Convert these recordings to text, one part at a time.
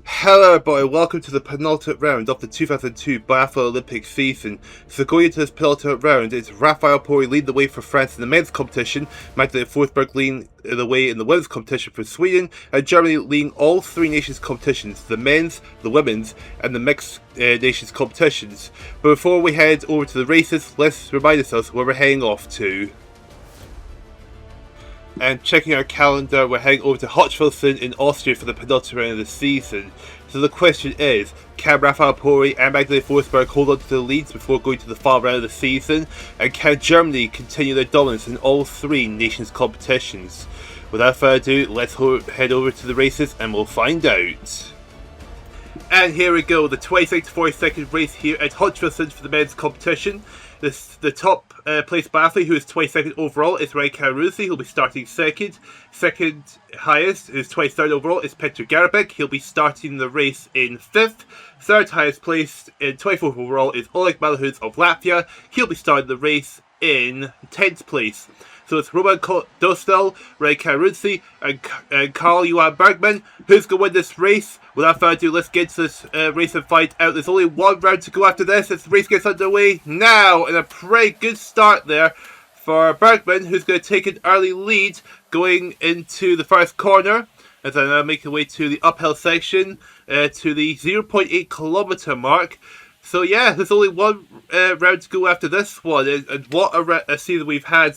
Hello everybody, welcome to the penultimate round of the 2002 Biathlon Olympic season. So going into this penultimate round, it's Raphael Poiree leading the way for France in the men's competition, Magdalena Forsberg leading the way in the women's competition for Sweden, and Germany leading all three nations competitions, the men's, the women's, and the mixed nations competitions. But before we head over to the races, let's remind ourselves where we're heading off to. And checking our calendar, we're heading over to Hochelson in Austria for the penultimate round of the season. So the question is, can Raphael Poiree and Magdalena Forsberg hold on to the leads before going to the final round of the season? And can Germany continue their dominance in all three nations competitions? Without further ado, let's head over to the races and we'll find out. And here we go, the 22nd to 42nd race here at Hochelson for the men's competition. The top place biathlete, who is 22nd overall, is Raphael Poiree. He'll be starting second. Second highest, who's 23rd overall, is Petr Garabek. He'll be starting the race in 5th. Third highest placed in 24th overall is Oleg Malahus of Latvia. He'll be starting the race in 10th place. So it's Roman Dostal, Raphael Poiree, and Carl-Johan Bergman. Who's going to win this race? Without further ado, let's get to this race and find out. There's only one round to go after this as the race gets underway now. And a pretty good start there for Bergman, who's going to take an early lead going into the first corner. As I now make my way to the uphill section to the 0.8 kilometre mark. So yeah, there's only one round to go after this one, and what a season we've had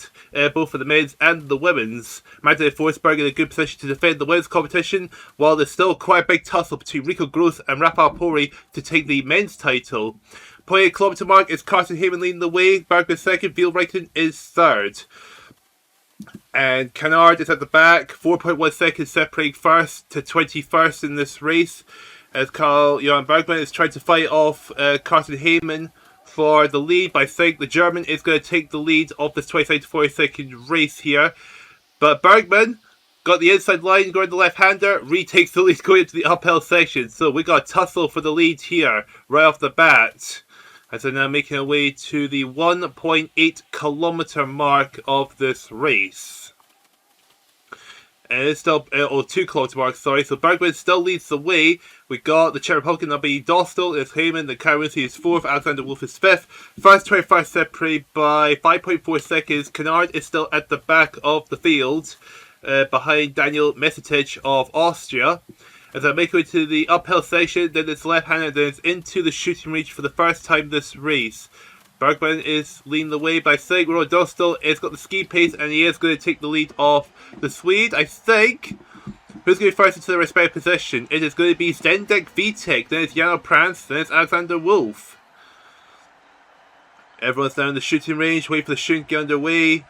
both for the men's and the women's. Magdalena Forsberg in a good position to defend the women's competition, while there's still quite a big tussle between Rico Gross and Raphael Poiree to take the men's title. 0.8 kilometre mark is Carsten Heyman leading the way, Bergman second, Viel Reichen is third. And Canard is at the back, 4.1 seconds separating first to 21st in this race, as Carl-Johan Bergman is trying to fight off Carsten Heyman for the lead. But I think the German is going to take the lead of this 22nd to 42nd race here. But Bergman got the inside line going the left-hander, retakes the lead going into the uphill section. So we got a tussle for the lead here right off the bat, as they're now making our way to the 1.8 kilometre mark of this race. And it's still, 2 kilometre mark, sorry. So Bergman still leads the way. We got the Czech Republican number Dostal is Heyman, the Karusi is 4th, Alexander Wolf is 5th. First 21st separated by 5.4 seconds. Canard is still at the back of the field, behind Daniel Mesitich of Austria. As I make my way to the uphill section, then it's left-handed, then it's into the shooting range for the first time this race. Bergman is leading the way, but I think Roland Dostal has got the ski pace and he is going to take the lead off the Swede, I think. Who's going to be first into the respective position? It is going to be Zdeněk Vítek, then it's Jano Prance, then it's Alexander Wolf. Everyone's down in the shooting range, waiting for the shooting to get underway.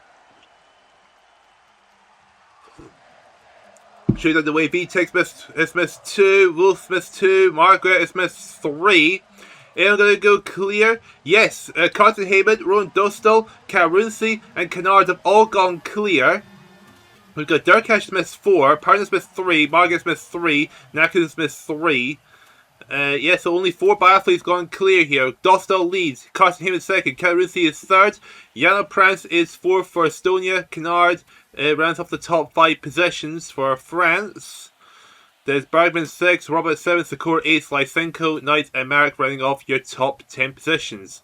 Shooting underway, Vítek has missed 2, Wolf missed 2, Margaret has missed 3. And I'm going to go clear. Yes, Carsten Heyman, Roland Dostal, Karusi, and Canard have all gone clear. We've got Derkash missed 4, Parnas missed 3, Margaret's missed 3, Naku's missed 3. So only 4 biathletes gone clear here. Dostal leads, Carsten Heyman second, Karusi is third, Jano Prance is 4th for Estonia, Canard rounds off the top 5 positions for France. There's Bergman 6, Robert 7, Sikora 8, Lysenko, Knight, and Marek running off your top 10 positions.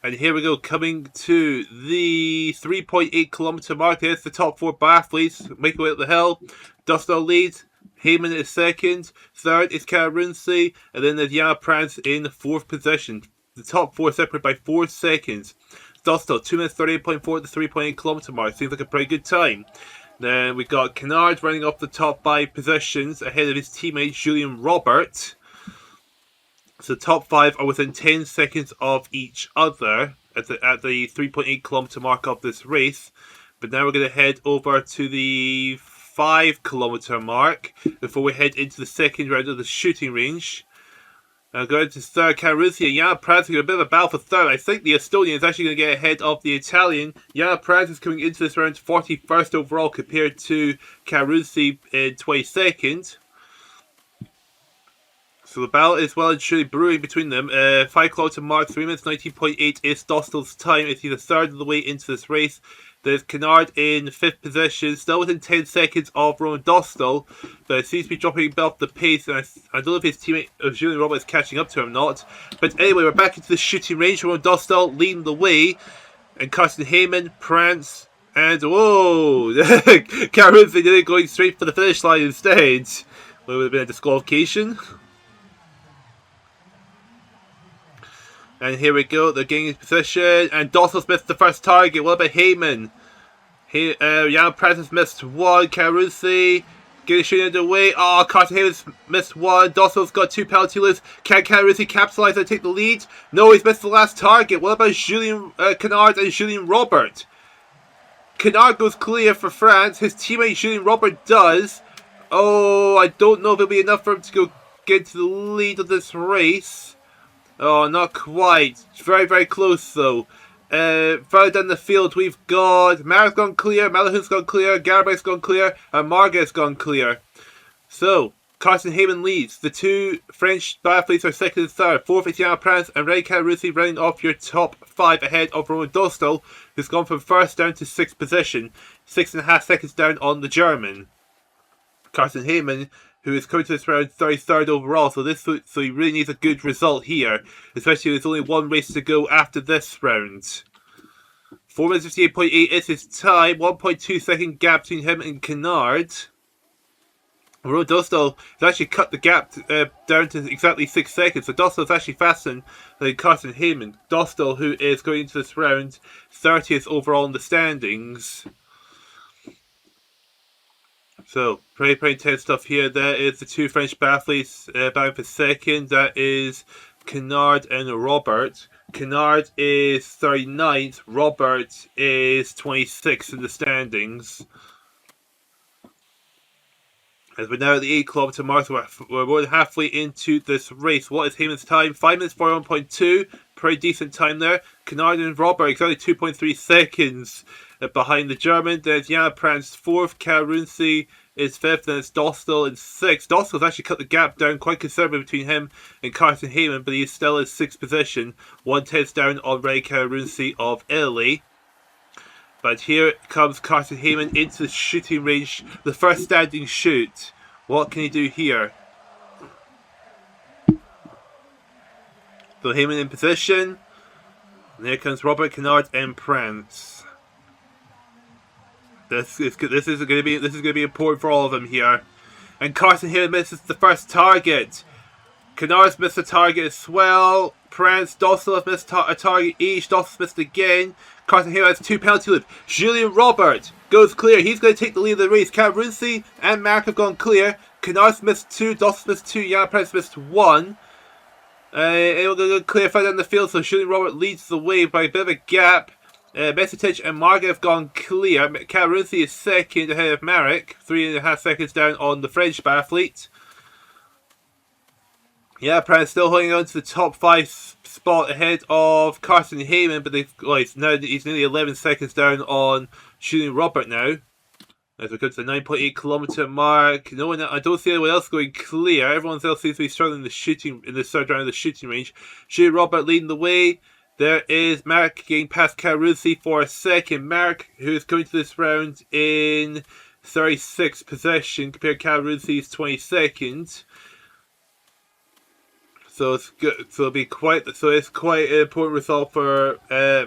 And here we go, coming to the 3.8 kilometre mark. There's the top 4 biathletes making way up the hill. Dostal leads, Heyman is second, third is Karusi, and then there's Jano Prance in 4th position. The top 4 separated by 4 seconds. Dostal 2 minutes 38.4 at the 3.8 kilometre mark. Seems like a pretty good time. Then we got Canard running up the top 5 positions ahead of his teammate Julian Robert. So top 5 are within 10 seconds of each other at the 3.8 kilometre mark of this race. But now we're going to head over to the 5 kilometre mark before we head into the second round of the shooting range. Going to third, Karusi and Jano Prance are a bit of a battle for third. I think the Estonian is actually going to get ahead of the Italian. Jano Prance is coming into this round 41st overall compared to Karusi in 22nd. So the battle is well and truly brewing between them. 5 kilometre mark, 3 minutes 19.8 is Dostal's time. It's either third of the way into this race. There's Kennard in 5th position, still within 10 seconds of Roman Dostal, but it seems to be dropping off the pace, and I don't know if his teammate Julian Roberts is catching up to him or not. But anyway, we're back into the shooting range. Roman Dostal leading the way, and Carsten Heyman, Prance, and whoa! Cameron's going straight for the finish line instead. Well, it would have been a disqualification. And here we go, they're getting in position, and Dostal's missed the first target. What about Heyman? Jan Prance missed one, Carusi getting shooting underway. Oh, Carsten Heyman's missed one, Dostal's got 2 penalty loops. Can Carusi capitalize and take the lead? No, he's missed the last target. What about Julien Kennard and Julien Robert? Kennard goes clear for France, his teammate Julien Robert does. Oh, I don't know if it'll be enough for him to go get to the lead of this race. Oh, not quite. Very, very close though. Further down the field, we've got Marek's gone clear, Malahun's gone clear, Garbeck's gone clear, and Marget's gone clear. So, Carsten Heyman leads. The 2 French biathletes are 2nd and 3rd. 4th is Jan Prance and Ray Carusi running off your top 5 ahead of Roman Dostal, who's gone from 1st down to 6th position. 6.5 seconds down on the German. Carsten Heyman, who is coming to this round 33rd overall, so he really needs a good result here, especially with only 1 race to go after this round. 4 minutes 58.8 is his time, 1.2 second gap between him and Kennard. Roman Dostal has actually cut the gap down to exactly 6 seconds, so Dostal is actually faster than Carsten Heyman. Dostal, who is going into this round 30th overall in the standings. So, pretty intense stuff here. There is the 2 French biathletes battling for 2nd. That is Kennard and Robert. Kennard is 39th. Robert is 26th in the standings. As we're now at the 8-kilometre mark, so we're more than halfway into this race. What is Heyman's time? 5 minutes 41.2. Pretty decent time there. Kennard and Robert exactly 2.3 seconds behind the German. There's Jan Prance 4th. Carusi is 5th. Then it's Dostal in 6th. Dostal's actually cut the gap down quite considerably between him and Carsten Heyman, but he's still in 6th position. 1/10 down on Ray Carusi of Italy. But here comes Carsten Heyman into the shooting range. The first standing shoot. What can he do here? So Heyman in position. And here comes Robert, Kennard and Prance. This is going to be important for all of them here. And Carsten Heyman misses the first target. Kennard's missed a target as well. Prance, Dostal have missed a target each. Dostal's missed again. Carsten Heyman has 2 penalty loops. Julien Robert goes clear. He's going to take the lead of the race. Carusi and Mark have gone clear. Kennard's missed 2. Dostal's missed 2. Jan Prance missed 1. It will go clear further down the field, so Julien Robert leads the way by a bit of a gap. Mesitich and Margaret have gone clear. Carusi is 2nd ahead of Marek. 3.5 seconds down on the French biathlete. Yeah, Prance still holding on to the top 5 spot ahead of Carsten Heyman, but he's nearly 11 seconds down on Julien Robert now. As we come to the 9.8-kilometre mark, I don't see anyone else going clear. Everyone else seems to be struggling in the 3rd round of the shooting range. Julien Robert leading the way. There is Mark getting past Carusi for a second. Mark, who is coming to this round in 36th position, compared to Carusi's 22nd. So it's good. So it's quite an important result for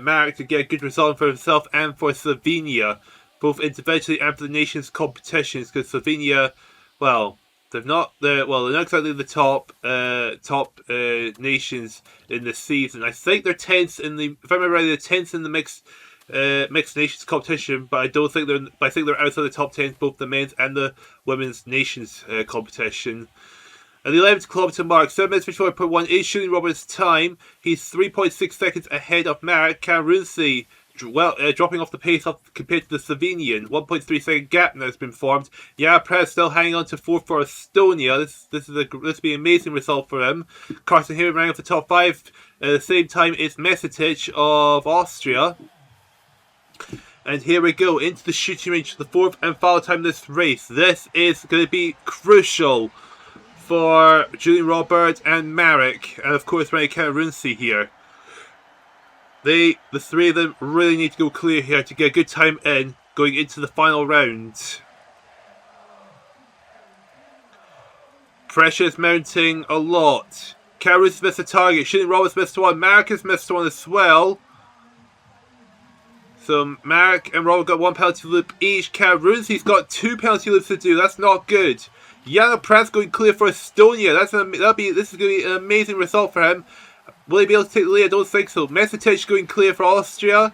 Mark to get a good result for himself and for Slovenia, both individually and for the nations competitions. Because Slovenia, they're not exactly the top nations in this season. I think they're 10th in the. If I remember right, they're 10th in the mixed nations competition, but I think they're outside the top 10, both the men's and the women's nations competition. At the 11th kilometre mark, 7 minutes 54.1 is Julien Robert's time. He's 3.6 seconds ahead of Marek. Carusi, dropping off the pace compared to the Slovenian. 1.3 second gap now has been formed. Jan Prance still hanging on to 4th for Estonia. This will be an amazing result for him. Carsten Heyman running off the top 5. At the same time, it's Mesitich of Austria. And here we go into the shooting range for the 4th and final time of this race. This is going to be crucial for Julien Robert and Marek, and of course Ray Carusi here. the three of them really need to go clear here to get a good time in going into the final round. Pressure is mounting a lot. Carus missed a target. Shooting Roberts missed one. Mark has missed one as well. So Mark and Robert got one penalty loop each. Karuzi's got 2 penalty loops to do. That's not good. Yana Pratt's going clear for Estonia. This is going to be an amazing result for him. Will he be able to take the lead? I don't think so. Mesetic going clear for Austria.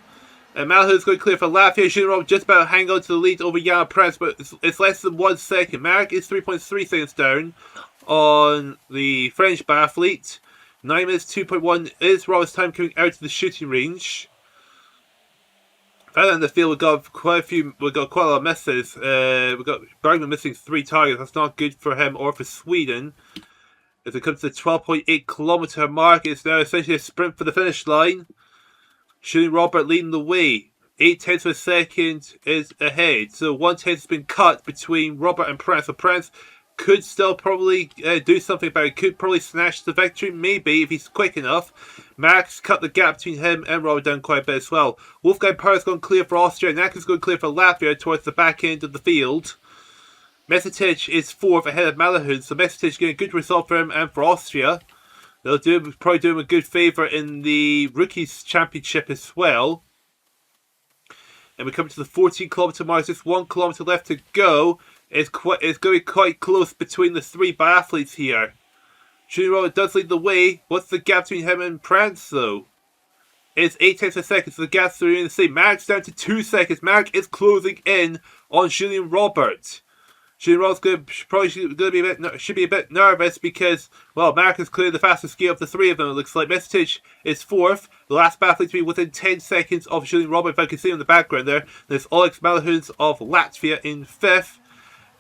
And Malhood's going clear for Latvia. Shooting Robert just about hang on to the lead over Yana Pratt, but it's less than 1 second. Mark is 3.3 seconds down on the French biathlete. 9 minutes 2.1 is Robert's time coming out of the shooting range. Further in the field, we've got quite a lot of misses. We've got Bergman missing 3 targets. That's not good for him or for Sweden. As it comes to the 12.8 kilometre mark, it's now essentially a sprint for the finish line. Shooting Robert leading the way. 0.8 of a second is ahead. So 1/10 has been cut between Robert and Prince. So Prince could still probably do something about it. Could probably snatch the victory, maybe, if he's quick enough. Max cut the gap between him and Robert down quite a bit as well. Wolfgang Per's going clear for Austria. Naka's going clear for Latvia towards the back end of the field. Mesetic is 4th ahead of Malahun, so Mesetic getting a good result for him and for Austria. They'll probably do him a good favour in the Rookies Championship as well. And we come to the 14 kilometre mark. Just 1 kilometre left to go. It's going to be quite close between the 3 biathletes here. Shooting Robert does lead the way. What's the gap between him and Prance though? It's 0.8 of a second, so the gap's really the same. Mark's down to 2 seconds. Mark is closing in on Julian Robert. Julian Robert's should be a bit nervous because, well, Mark has cleared the fastest skier of the 3 of them. It looks like Mesetic is 4th. The last biathlete to be within 10 seconds of Julian Robert, if I can see him in the background there. There's Alex Malahuns of Latvia in 5th.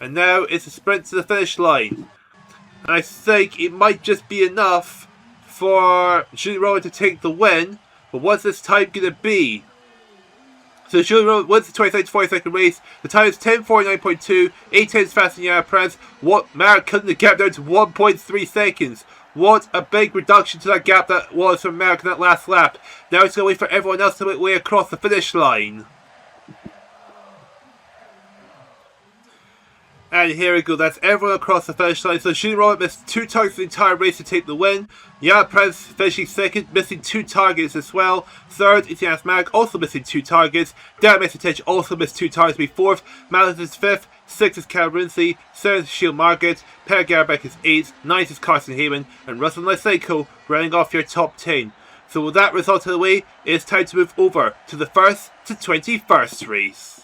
And now it's a sprint to the finish line. And I think it might just be enough for Julian Robert to take the win. But what's this time going to be? So Julian Robert wins the 23rd to 42nd race. The time is 10:49.2. 8 faster than Yana Prance. Mark cutting the gap down to 1.3 seconds. What a big reduction to that gap that was from Mark in that last lap. Now it's going to wait for everyone else to make way across the finish line. And here we go, that's everyone across the finish line. So Julian Robert missed 2 targets the entire race to take the win. Yana Prance finishing 2nd, missing 2 targets as well. 3rd is Janis Mark, also missing 2 targets. Dan Mesetic also missed 2 targets to be 4th. Malin is 5th, 6th is Karunzi, 7th is Shield Margaret, Per Garbeck is 8th, 9th is Carson Heyman, and Russell Lysenko rounding off your top 10. So with that result out of the way, it's time to move over to the 1st to 21st race.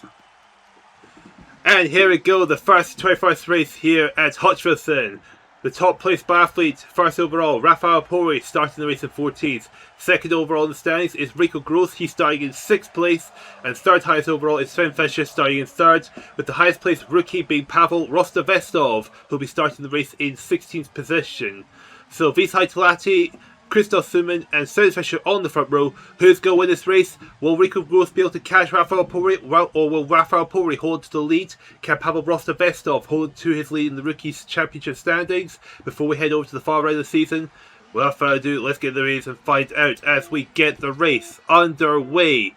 And here we go, the first 21st race here at Hutchinson. The top place biathlete, first overall, Raphael Poiree, starting the race in 14th. Second overall in the standings is Rico Gross, he's starting in 6th place. And third highest overall is Sven Fischer, starting in 3rd. With the highest placed rookie being Pavel Rostovestov, who'll be starting the race in 16th position. So Vishai Talati, Christoph Suman and Sven Fischer on the front row. Who's going to win this race? Will Rico Gross be able to catch Raphael Poiree, or will Raphael Poiree hold to the lead? Can Pavel Rostovestov hold to his lead in the Rookies Championship standings before we head over to the far right of the season? Without further ado, let's get the race and find out as we get the race underway.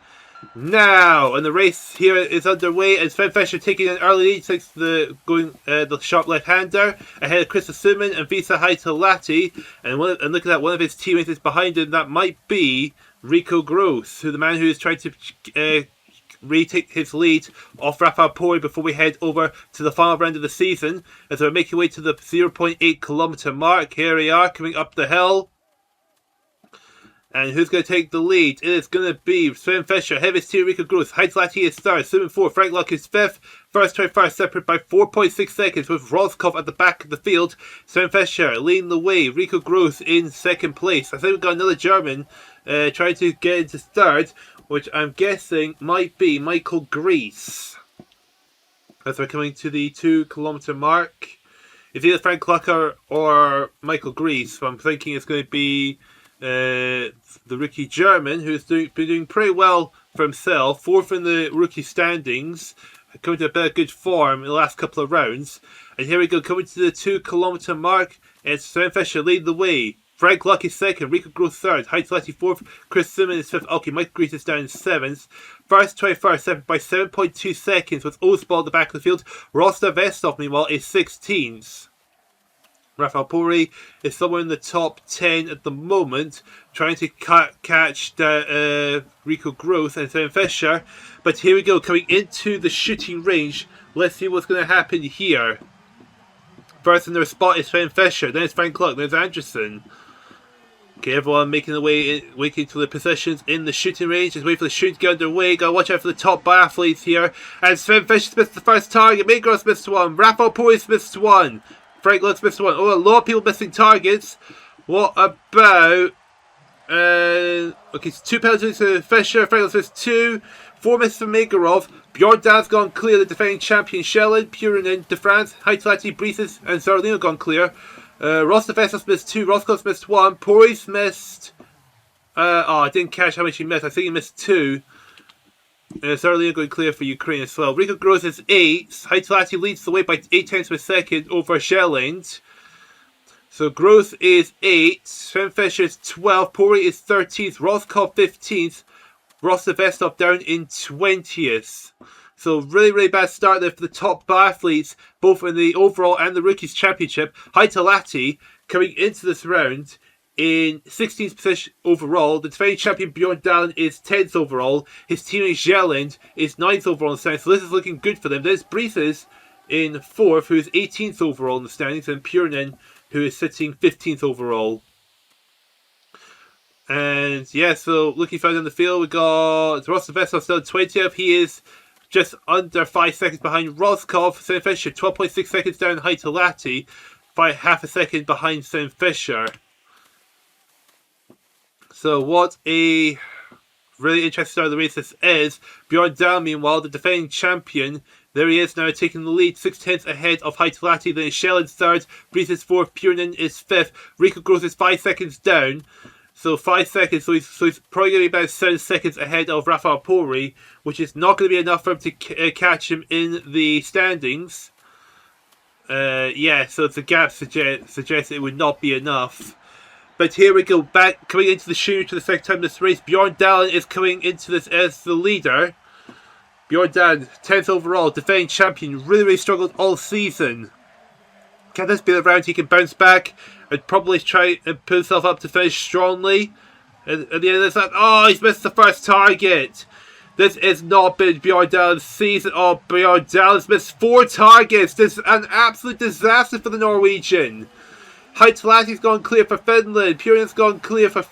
Now, and the race here is underway, and Sven Fischer taking an early lead, thanks to the sharp left-hander, ahead of Christoph Suman and Visa Haitalati, and look at that, one of his teammates is behind him. That might be Rico Gross, the man who is trying to retake his lead off Raphael Poiree before we head over to the final round of the season, as we're making way to the 0.8 kilometre mark. Here we are, coming up the hill. And who's going to take the lead? It is going to be Sven Fischer, heaviest tier Rico Gross, Haitalati is 3rd, Suman 4th, Frank Luck is 5th, first 25 separate by 4.6 seconds with Roskov at the back of the field. Sven Fischer leading the way, Rico Gross in 2nd place. I think we've got another German trying to get into 3rd, which I'm guessing might be Michael Grease. As we're coming to the 2 kilometre mark. It's either Frank Lucker or Michael Grease, so I'm thinking it's going to be the rookie German, who's been doing pretty well for himself, 4th in the rookie standings, coming to a bit of good form in the last couple of rounds. And here we go, coming to the 2 kilometre mark, it's Sven Fischer leading the way. Frank Luck is second, Rico Gross third, Heitlati fourth, Chris Simmons is fifth. Okay, Mike Grease is down in seventh. First 21st, by 7.2 seconds with Osbald at the back of the field. Rostov Vestov, meanwhile, is 16th. Raphael Poiree is somewhere in the top 10 at the moment, trying to catch Rico Gross and Sven Fischer. But here we go, coming into the shooting range. Let's see what's going to happen here. First in their spot is Sven Fischer, then it's Frank Luck, then it's Anderson. Okay, everyone making their way waiting to the positions in the shooting range. Just wait for the shooting to get underway. Gotta watch out for the top biathletes here. And Sven Fischer missed the first target. Magros missed one. Raphael Poiree missed one. Frank Luck missed one. Oh, a lot of people missing targets. What about... okay, so 2 penalties to Fischer. Frank Luck missed 2. 4 misses for Magorov. Bjorn Dahl's gone clear. The defending champion Schellin, Purinen, De France, Heitlati, Brises, and Zarlino gone clear. Rostovesov missed 2, Roskov's missed 1, Poirier's missed... I didn't catch how much he missed. I think he missed 2. Zarlino going clear for Ukraine as well. Rico Gross is 8. Heitlati leads the way by 8 tenths per second over Schelland. So Gross is 8, Sven Fischer is 12, Poiree is 13th, Roskov 15th, Rostovesov down in 20th. So really bad start there for the top biathletes, both in the overall and the Rookies Championship. Heitalati coming into this round in 16th position overall. The defending champion Bjorn Dahlen is 10th overall. His teammate Jelland is 9th overall in the standings, so this is looking good for them. There's Brises in 4th, who is 18th overall in the standings, and Purinen, who is sitting 15th overall. And yeah, so looking further in the field, we got Rostovesov still 20th. He is just under 5 seconds behind Roskov. Sven Fischer 12.6 seconds down Heitalati, by half a second behind Sven Fischer. So what a really interesting start of the race this is. Bjorn Dahl, meanwhile, the defending champion, there he is now taking the lead, 6 tenths ahead of Heitalati. Then Schellen's third, Brice is fourth, Purinen is fifth, Rico Gross is 5 seconds down. So 5 seconds, so he's probably going to be about 7 seconds ahead of Raphael Poiree, which is not going to be enough for him to catch him in the standings. Yeah, so the gap suggests it would not be enough. But here we go, back coming into the shooting for the second time in this race. Bjorn Dahlen is coming into this as the leader. Bjorn Dahlen, 10th overall, defending champion, really struggled all season. Can this be the round he can bounce back and probably try and put himself up to finish strongly? And at the end of this, oh, he's missed the first target. This has not been Bjorn Dahlen's season. Oh, Bjorn Dahlen's missed 4 targets. This is an absolute disaster for the Norwegian. Heitalati's gone clear for Finland. Purinen's gone clear for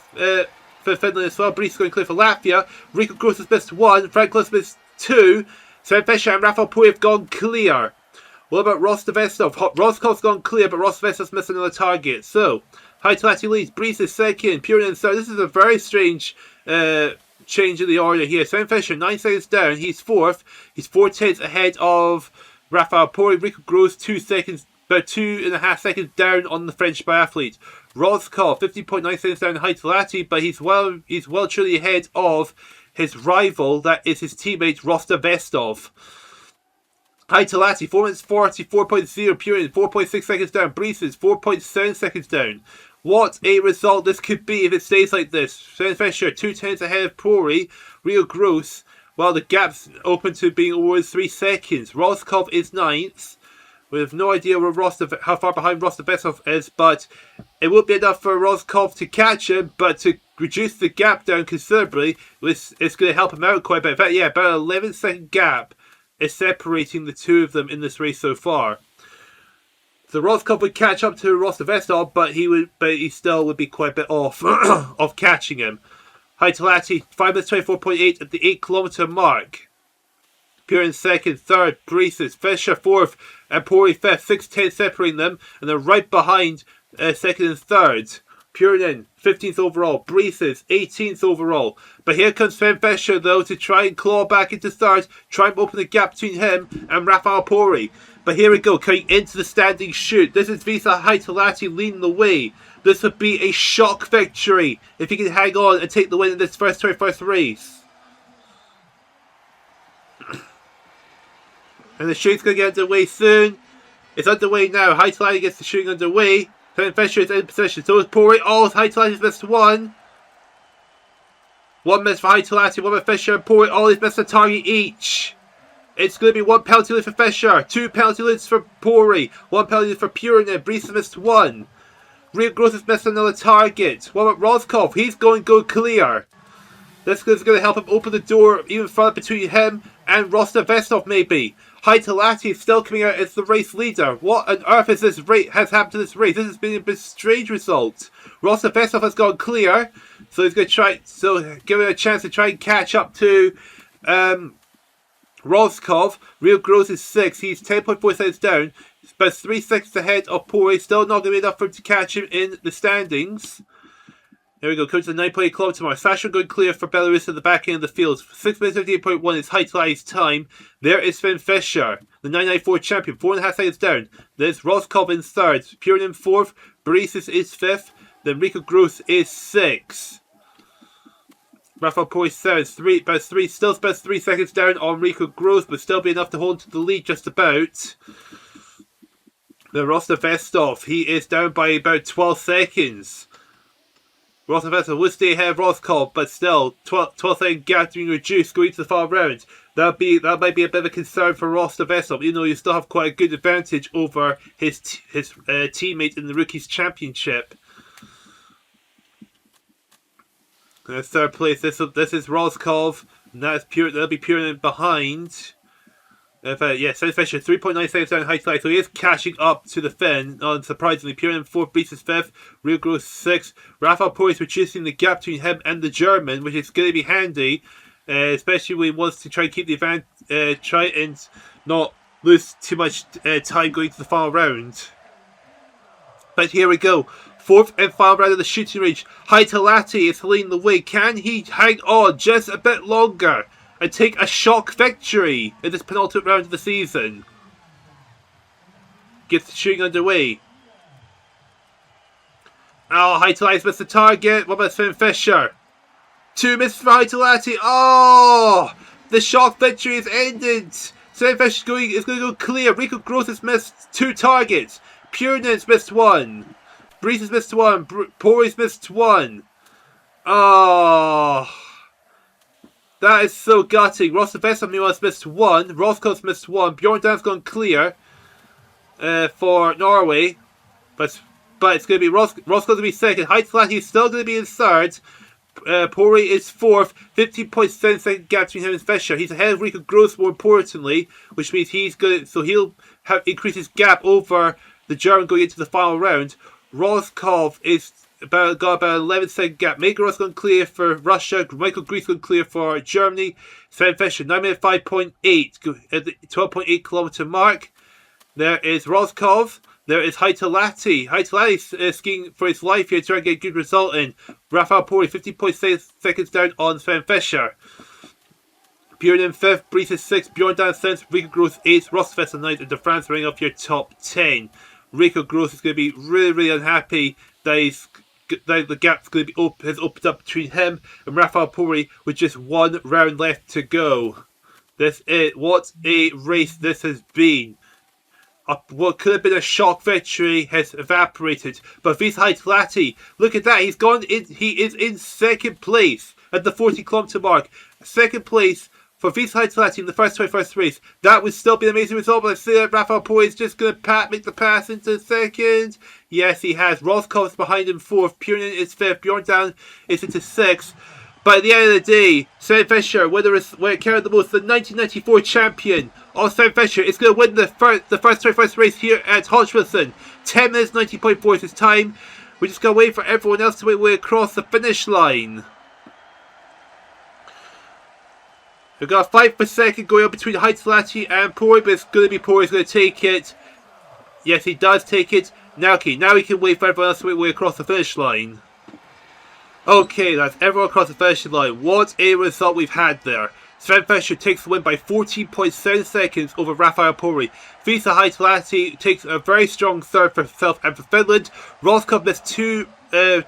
Finland as well. Brice going clear for Latvia. Rico Gross has missed 1. Frank Luss missed 2. Sven Fischer and Raphael Poiree have gone clear. What about Rostovesov? Roskov's gone clear, but Rostovesov's missing another target. So, Heitalati leads, Brice is second, Purinen third. This is a very strange change in the order here. Sven Fischer, 9 seconds down, he's 4th. He's 4 tenths ahead of Raphael Poiree. Rico Gross, 2 seconds, about 2.5 seconds down on the French biathlete. Roskov, 15.9 seconds down Heitalati, but he's well truly ahead of his rival, that is his teammate Rostovesov. Heitalati, 4 minutes 40, 4.0, Purinen, 4.6 seconds down, Brises, 4.7 seconds down. What a result this could be if it stays like this. Sven Fischer, 2 tenths ahead of Poiree. Rio Gross, well, the gap's open to being over 3 seconds. Roskov is 9th. We have no idea where how far behind Rostovesov is, but it won't be enough for Roskov to catch him, but to reduce the gap down considerably, it's going to help him out quite a bit. In fact, yeah, about an 11-second gap is separating the two of them in this race so far. So Roskov would catch up to Rostovesov, but he still would be quite a bit off of catching him. Heitalati, 5 minutes 24.8 at the 8-kilometer mark. Purinen second, third, Brices, Fischer fourth, and Poiree fifth, 6 tenths separating them, and they're right behind second and third. Purinen, 15th overall, Brices, 18th overall. But here comes Sven Fischer, though, to try and claw back into third, try and open the gap between him and Raphael Poiree. But here we go, coming into the standing shoot. This is Visa Heitalati leading the way. This would be a shock victory if he can hang on and take the win in this first 21st race. And the shooting's going to get underway soon. It's underway now. Heitalati gets the shooting underway. Sven Fischer is in position. So is Poiree. Oh, Haitalaty's missed one. One miss for Haitalaty, one for Fischer and Poiree. Oh, he's missed a target each. It's going to be one penalty lead for Fischer, two penalty leads for Poiree, one penalty lead for Purin. Brees has missed one. Real Gross has missed another target. What about Roskov? He's going to go clear. This is going to help him open the door even further between him and Rostovestov maybe. Haitalaty is still coming out as the race leader. What on earth is this has happened to this race? This has been a bit strange result. Rostovestov has gone clear, so he's going to try. So give him a chance to try and catch up to Roskov. Real Gross is 6. He's 10.4 seconds down. But 3 seconds ahead of Poiree. Still not going to be enough for him to catch him in the standings. There we go. Comes to the 9.8 kilometre mark. Sasha going clear for Belarus at the back end of the field. 6 minutes 58.1 is Haitalaty's time. There is Sven Fischer, the 994 champion. 4.5 seconds down. There's Roskov in 3rd. Purin in 4th. Barisis is 5th. Then Rico Gross is 6th. Raphael Poiree 7th. Still about 3 seconds down on Rico Gross, but still be enough to hold to the lead just about. Then Rostovestov, he is down by about 12 seconds. Rostovestov will stay ahead of Roskov, but still 12 second gap being reduced going to the far round. That might be a bit of a concern for Rostovestov, even though you still have quite a good advantage over his teammate in the Rookies Championship. In 3rd place, this is Roskov, and that'll be Purin behind. Sven Fischer, 3.9 seconds down Haitalaty, so he is catching up to the Finn. Unsurprisingly, Purin 4th, Brees is 5th, Real Gross 6th. Raphael Poiree is reducing the gap between him and the German, which is going to be handy, especially when he wants to try and keep the advantage, try and not lose too much time going to the final round. But here we go. 4th and final round of the shooting range. Haitalaty is leading the way. Can he hang on just a bit longer and take a shock victory in this penultimate round of the season? Gets the shooting underway. Oh, Haitalaty's missed the target. What about Sven Fischer? 2 misses for Haitalaty. Oh, the shock victory is ended. Sven Fischer is going to go clear. Rico Gross has missed 2 targets. Purin's missed 1. Brees has missed 1. Poiree's missed 1. Oh, that is so gutting. Rostovestov has missed 1. Roskov's missed 1. Bjorn Dan's gone clear for Norway. But it's going to be Roskov's going to be 2nd. Haitalaty is still going to be in 3rd. Poiree is 4th. 15.7 second gap between him and Fischer. He's ahead of Rico Gross more importantly, which means he'll have increased his gap over the German going into the final round. Roskov is got about 11 second gap. Michael Ross going clear for Russia. Michael Grease going clear for Germany. Sven Fischer 9 minute 5.8 at the 12.8 kilometre mark. There is Roskov. There is Haitalaty. Haitalaty skiing for his life here, trying to get a good result in. Raphael Poiree 15.6 seconds down on Sven Fischer. Purin in 5th, Brees is 6th, Bjorn Dan 7th, Rico Gross 8th, Rostovestov 9th, and De France running up your top 10. Rico Gross is going to be really, really unhappy that the gap's going to be has opened up between him and Raphael Poiree with just 1 round left to go. What a race this has been. What could have been a shock victory has evaporated. But Vis Haitalaty, look at that, he is in 2nd place at the 40 kilometre mark. 2nd place for Vis Haitalaty in the first 21st race. That would still be an amazing result, but I see that Raphael Poiree is just going to make the pass into 2nd. Yes, he has. Roskov's behind him 4th. Purin is 5th. Bjorn Dan is into 6th. But at the end of the day, Sven Fischer, where it carried the most, the 1994 champion of Sven Fischer, is going to win the first 21st race here at Hodgwilson. 10 minutes 90.4 is his time. We're just going to wait for everyone else to make way across the finish line. We've got 5 per second going on between Haitalaty and Poiree, but it's going to be Poiree's going to take it. Yes, he does take it. Now he can wait for everyone else to make way across the finish line. Okay, that's everyone across the finish line. What a result we've had there. Sven Fischer takes the win by 14.7 seconds over Raphael Poiree. Visa Haitalaty takes a very strong 3rd for himself and for Finland. Roskov missed 2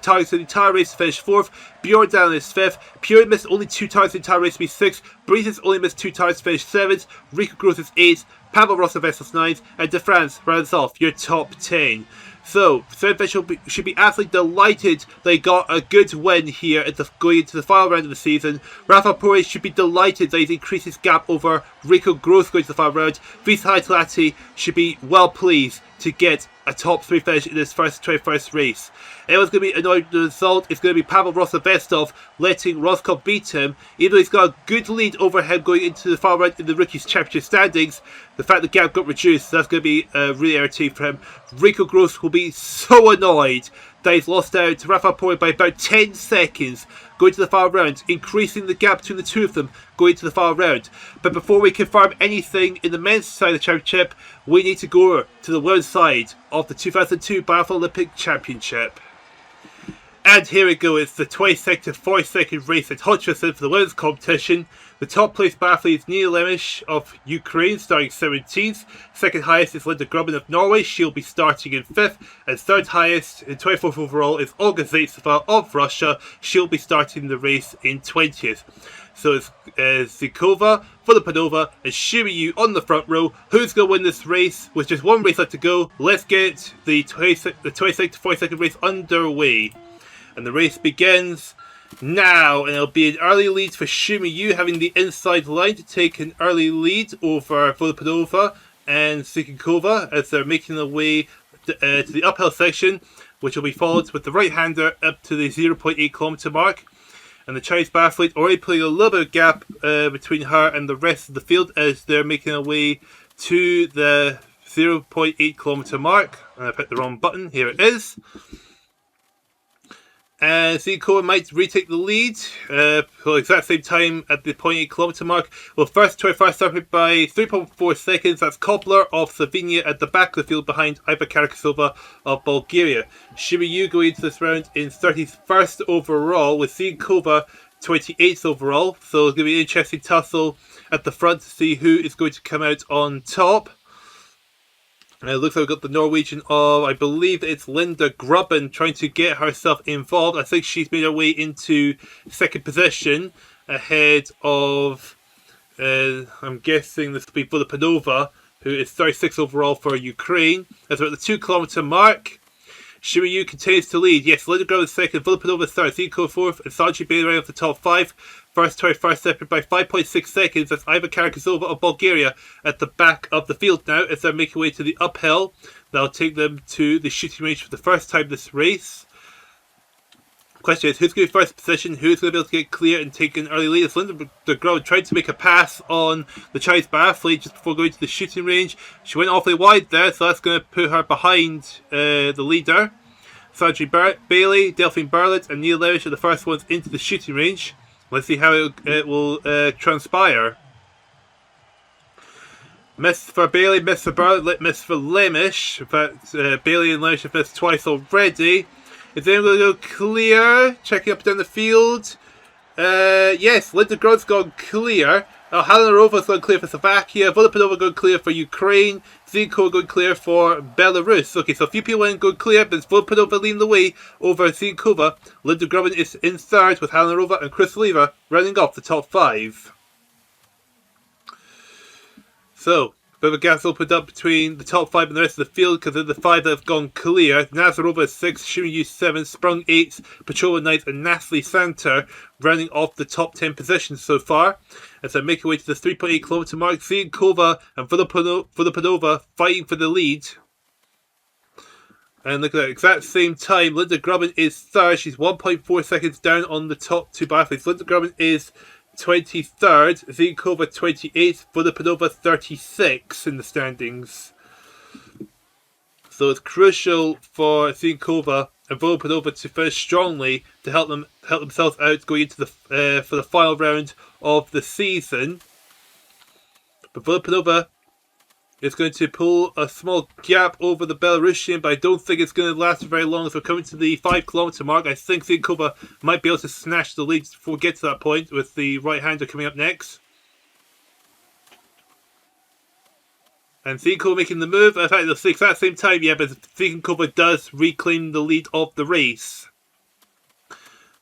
targets in the entire race to finish 4th. Bjorn Dan is 5th. Purin missed only 2 targets in the entire race to be 6th. Brees has only missed 2 targets to finish 7th. Rico Gross is 8th. Pavel Rosovesov's 9th, and De France rounds off your top 10. So, Sven should be absolutely delighted they got a good win here at going into the final round of the season. Raphael Poiree should be delighted that he's increased his gap over Rico Gross going to the final round. Visa Haitalati should be well pleased to get a top 3 finish in his 21st race. Everyone's going to be annoyed with the result. It's going to be Pavel Rosovestov letting Roskov beat him. Even though he's got a good lead over him going into the final round in the Rookies Championship standings, the fact the gap got reduced, that's going to be really irritating for him. Rico Gross will be so annoyed that he's lost out to Raphael Poiree by about 10 seconds going to the final round, increasing the gap between the two of them going to the final round. But before we confirm anything in the men's side of the championship, we need to go to the women's side of the 2002 Biathlon Olympic Championship. And here we go, it's the 22nd to 42nd race at Hutchinson for the women's competition. The top place biathlete is Nina Lemisch of Ukraine, starting 17th. Second highest is Linda Grubben of Norway, she'll be starting in 5th. And third highest, in 24th overall, is Olga Zaitseva of Russia, she'll be starting the race in 20th. So it's Zykova, Filipanova, and Shimiyu on the front row. Who's going to win this race? With just one race left to go, let's get the 22nd to 42nd race underway. And the race begins now, and it'll be an early lead for Shimiyu, having the inside line to take an early lead over Filipanova and Zykova as they're making their way to the uphill section, which will be followed with the right-hander up to the 0.8 kilometre mark. And the Chinese biathlete already putting a little bit of gap between her and the rest of the field as they're making their way to the 0.8 kilometre mark. And I picked the wrong button, here it is. And Zykova might retake the lead for the exact same time at the 0.8 kilometre mark. Well, first 21st started by 3.4 seconds. That's Kopler of Slovenia at the back of the field behind Iva Karakasova of Bulgaria. Shimiyu going into this round in 31st overall with Zykova 28th overall. So it's going to be an interesting tussle at the front to see who is going to come out on top. It looks like we've got the Norwegian of, I believe it's Linda Grubben trying to get herself involved. I think she's made her way into second position ahead of, I'm guessing this will be Filipanova, who is 36 overall for Ukraine. As we're at the 2 kilometre mark, Shimiyu continues to lead. Yes, Linda Grubben is second, Filipanova third, Zykova fourth, and Sanji Bailey off the top 5. First 21st separated by 5.6 seconds. That's Iva Karakasova of Bulgaria at the back of the field now as they're making way to the uphill. That'll take them to the shooting range for the first time this race. Question is, who's going to be first position? Who's going to be able to get clear and take an early lead? It's Linda Grubben trying to make a pass on the Chinese biathlete just before going to the shooting range. She went awfully wide there, so that's going to put her behind the leader. Sanji Bailey, Delphine Burlett, and Neil Lemisch are the first ones into the shooting range. Let's see how it will transpire. Miss for Bailey, miss for Burlett, miss for Lemisch. In fact, Bailey and Lemisch have missed twice already. Is anyone going to go clear? Checking up and down the field. Yes, Linda Grubben's gone clear. Halinarova's going clear for Slovakia. Filipanova going clear for Ukraine. Zykova going clear for Belarus. Okay, so a few people went going clear, but it's Filipanova leading the way over Zykova. Linda Grubben is in third with Halinarova and Kristeva rounding off the top 5. So, a bit of a gap opened up between the top 5 and the rest of the field because of the 5 that have gone clear. Nazarova is 6th, Shimiyu 7th, Sprung 8th, Petrova 9th, and Natalie Santer rounding off the top 10 positions so far. As they make their way to the 3.8 kilometre mark, Zykova and Filipanova fighting for the lead. And look at that, exact same time, Linda Grubben is third. She's 1.4 seconds down on the top 2 biathletes. Linda Grubben is 23rd, Zykova 28th, Filipanova 36 in the standings. So it's crucial for Zykova and Filipanova to finish strongly to help themselves out going into the for the final round of the season. But Filipanova is going to pull a small gap over the Belarusian, but I don't think it's going to last very long as we're coming to the 5 kilometre mark. I think Zykova might be able to snatch the lead before we get to that point with the right-hander coming up next. And Zykova making the move. In fact, it's the exact same time, yeah, but Zykova does reclaim the lead of the race.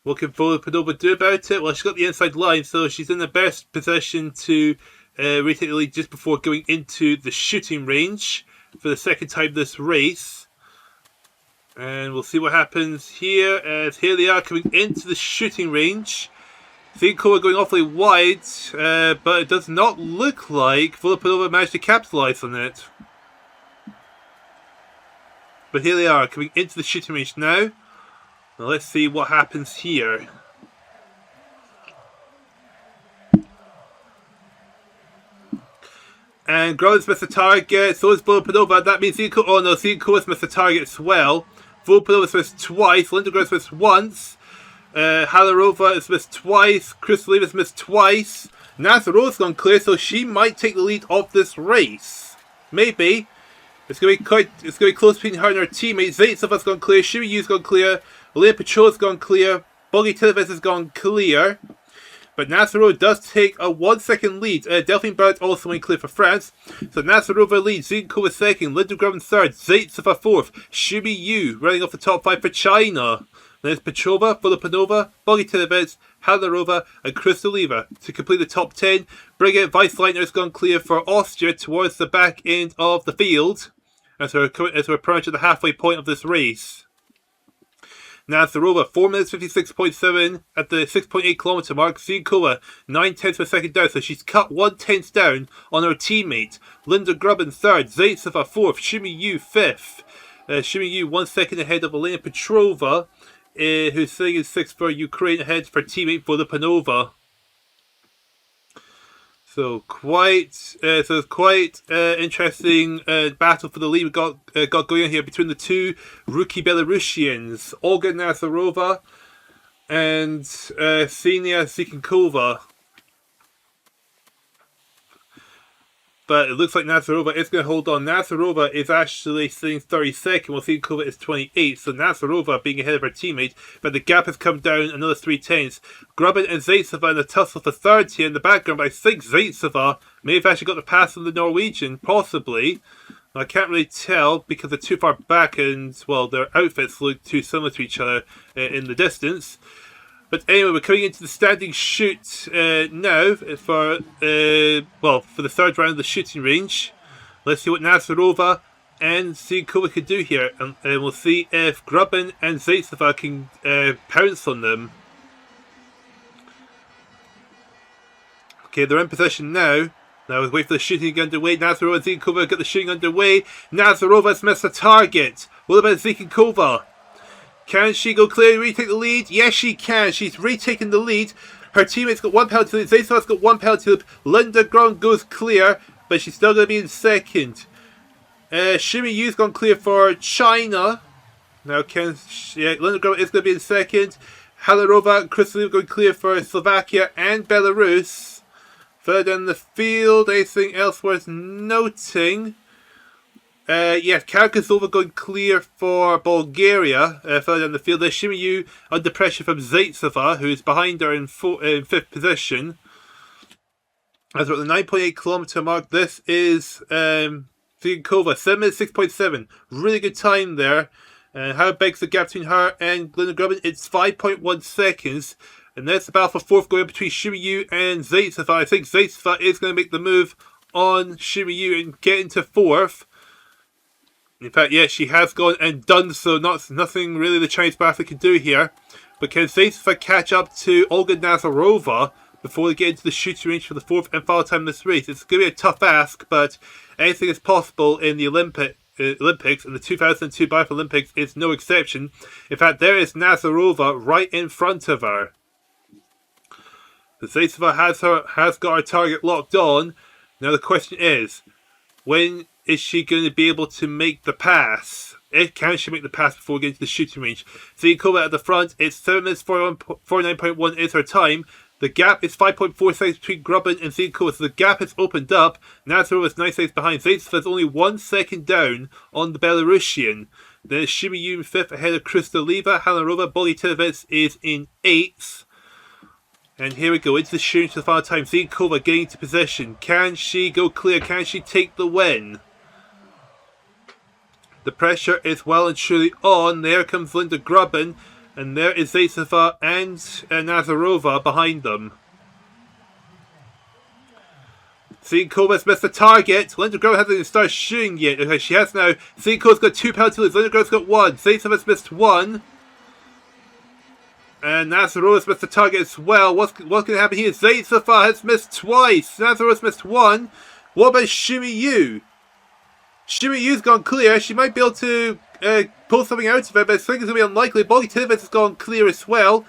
What can Filipanova do about it? Well, she's got the inside line, so she's in the best position to retake the lead just before going into the shooting range for the second time this race. And we'll see what happens here, as here they are coming into the shooting range. Zinkova going awfully wide, but it does not look like Volopanova managed to capitalise on it. But here they are, coming into the shooting range now. Now let's see what happens here. And Grubben's missed the target, so is Volopanova. That means Zinkova, oh no, Zinkova's missed the target as well. Volopanova's missed twice, Lindegren's missed once. Halarova is missed twice, Kristaleva's missed twice. Nazarova's gone clear, so she might take the lead of this race. Maybe. It's going to be close between her and her teammate. Zaitseva's gone clear, Shiriyu's gone clear, Elena Petrova's gone clear, Bogi Televes has gone clear. But Nazarova does take a 1 second lead. Delphine Barrett also went clear for France. So Nazarova leads, Zinkova second, Lindegren third, Zaitseva fourth, Shiryu running off the top 5 for China. There's Petrova, Volopanova, Bogi Televes, Halarova and Kristaleeva to complete the top 10. Brigitte Weissleitner has gone clear for Austria towards the back end of the field as we're approaching the halfway point of this race. Nazarova 4 minutes 56.7 at the 6.8 kilometre mark. Zinkova 9/10 of a second down, so she's cut 1/10 down on her teammate. Linda Grubben third, Zaitseva fourth, Shimiyu fifth. Shimiyu 1 second ahead of Elena Petrova, who's sitting in sixth for Ukraine, ahead for teammate Volopanova. So quite interesting battle for the lead we got going on here between the two rookie Belarusians, Olga Nazarova and Ksenia Zikinkova. But it looks like Nazarova is going to hold on. Nazarova is actually sitting 32nd, while Zikinkova is 28th. So Nazarova being ahead of her teammate, but the gap has come down another 3/10. Grubben and Zaitseva in the tussle for third here in the background, but I think Zaitseva may have actually got the pass on the Norwegian, possibly. I can't really tell because they're too far back and, well, their outfits look too similar to each other in the distance. But anyway, we're coming into the standing shoot now for the third round of the shooting range. Let's see what Nazarova and Zinkova can do here, and we'll see if Grubben and Zaitseva can pounce on them. Okay, they're in position now. Now we wait for the shooting to get underway. Nazarova and Zinkova got the shooting underway. Nazarova's missed a target. What about Zikinkova? Can she go clear, retake the lead? Yes, she can. She's retaken the lead. Her teammate's got 1 penalty lead. Zaitseva's got 1 penalty lead. Linda Grubben goes clear, but she's still going to be in second. Shimiyu's gone clear for China. Now, Linda Grubben is going to be in second. Halarova and Kristaleeva going clear for Slovakia and Belarus. Further down the field, anything else worth noting? Karakazova going clear for Bulgaria. Further down the field, there's Shimiyu under pressure from Zaitseva, who's behind her in fifth position. As we're at the 9.8 kilometre mark, this is Zinkova, 7 minutes 6.7. Really good time there. And how big's the gap between her and Linda Grubben? It's 5.1 seconds. And there's the battle for fourth going between Shimiyu and Zaitseva. I think Zaitseva is going to make the move on Shimiyu and get into fourth. In fact, yes, she has gone and done so. Nothing really the Chinese biathlete can do here. But can Zaitseva catch up to Olga Nazarova before they get into the shooting range for the fourth and final time in this race? It's going to be a tough ask, but anything is possible in the Olympics, and the 2002 Biathlon Olympics is no exception. In fact, there is Nazarova right in front of her. Zaitseva has got her target locked on. Now the question is, when is she going to be able to make the pass? Can she make the pass before getting to the shooting range? Zinkova at the front, it's 7 minutes 49.1 is her time. The gap is 5.4 seconds between Grubben and Zinkova, so the gap has opened up. Nazarova is 9 seconds behind. Zaitseva is only 1 second down on the Belarusian. Then Shimiyu in fifth ahead of Kristaleeva. Halarova, Bogi Televes is in eighth. And here we go, into the shooting for the final time. Zinkova getting into position. Can she go clear? Can she take the win? The pressure is well and truly on. There comes Linda Grubben. And there is Zaitseva and Nazarova behind them. Zienkova's missed the target. Linda Groban hasn't even started shooting yet. Okay, she has now. Zienkova's got 2 penalties. Linda Groban's got 1. Zaitseva's missed 1. And Nazarova's missed the target as well. What's going to happen here? Zaitseva has missed twice. Nazarova's missed 1. What about Shimi Yu? Shimi Yu's gone clear. She might be able to pull something out of it, but I think it's going to be unlikely. Bogdanovich has gone clear as well.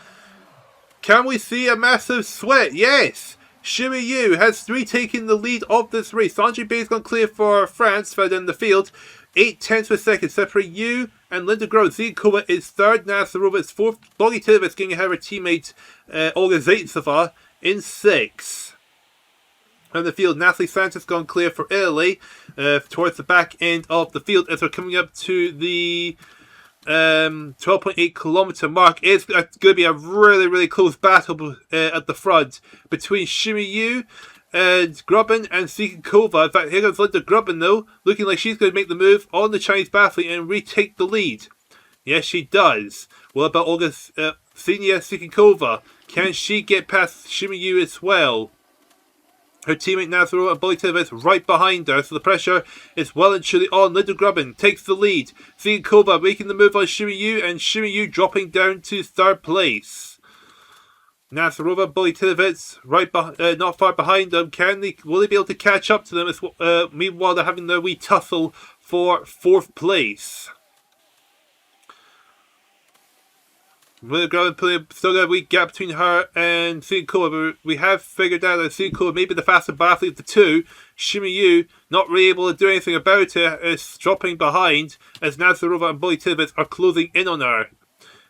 Can we see a massive sweat? Yes! Shimi Yu has retaken the lead of this race. Andre Bay's gone clear for France, further in the field. 0.8 of a second separate Yu and Linda Groban. Zienkova is 3rd, Nazarova is 4th. Bogdanovich getting ahead of her teammate Olga Zaitseva in 6th. On the field, Natalie Sanchez gone clear for Italy towards the back end of the field as we're coming up to the 12.8 kilometer mark. It's going to be a really close battle at the front between Shimi Yu and Groban and Zienkova. In fact, here comes Linda Groban though, looking like she's going to make the move on the Chinese biathlete and retake the lead. Yes, she does. What about Olga Zienkova? Can she get past Shimi Yu as well? Her teammate Nazarova and Bogdanovich is right behind her, so the pressure is well and truly on. Linda Groban takes the lead. Zienkova making the move on Shimi Yu, and Shimi Yu dropping down to 3rd place. Nazarova and Bogdanovich right not far behind them. Will they be able to catch up to them? Meanwhile, they're having their wee tussle for 4th place. Linda Groban still got a wee gap between her and Zienkova, but we have figured out that Zienkova may be the faster biathlete of the two. Shimi Yu, not really able to do anything about it, is dropping behind as Nazarova and Bogdanovich are closing in on her.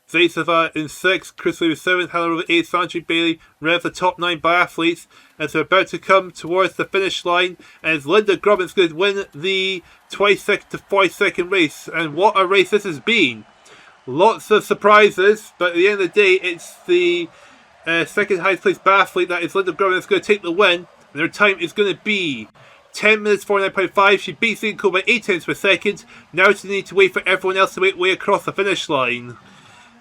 Zaitseva in 6th, Chris Lee 7th, Hanarova 8th, Sanjay Bailey rev the top 9 biathletes as they're about to come towards the finish line, as Linda Groban's going to win the 22nd to 42nd race. And what a race this has been! Lots of surprises, but at the end of the day, it's the second highest placed biathlete, that is Linda Groban, that's going to take the win. And her time is going to be 10 minutes 49.5. She beats Zienkova by 8 tenths per second. Now she needs to wait for everyone else to make way across the finish line.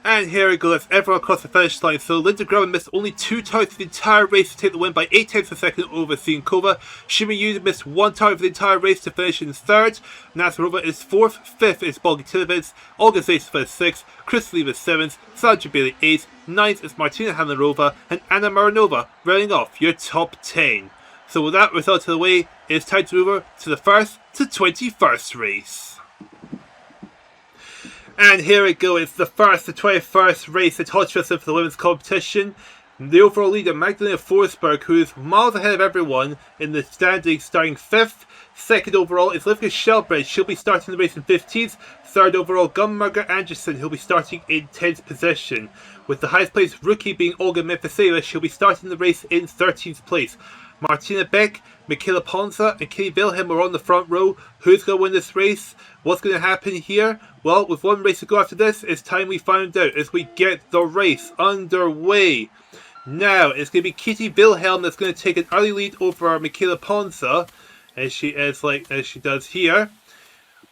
And here we go, that's everyone across the finish line. So Linda Groban missed only 2 targets for the entire race to take the win by 8 tenths per second over Zienkova. Shimi Yu missed 1 target for the entire race to finish in 3rd. Nazarova is 4th, 5th is Bogdanovich, Olga Zaitseva is 6th, Chris Lee is 7th, Sandra Bailey 8th, 9th is Martina Hanarova, and Anna Marinova rounding off your top 10. So with that result out of the way, it's time to move over to the 1st to 21st race. And here we go, it's the 1st to 21st race at Hotchkiss for the women's competition. The overall leader, Magdalena Forsberg, who is miles ahead of everyone in the standings, starting 5th. 2nd overall is Livka Shelbridge, she'll be starting the race in 15th. 3rd overall, Gunmarga Anderson, who'll be starting in 10th position. With the highest placed rookie being Olga Mefiseva, she'll be starting the race in 13th place. Martina Beck, Michaela Ponza and Katie Wilhelm are on the front row. Who's going to win this race? What's going to happen here? Well, with one race to go after this, it's time we find out as we get the race underway. Now, it's going to be Katie Wilhelm that's going to take an early lead over Michaela Ponza, as she does here.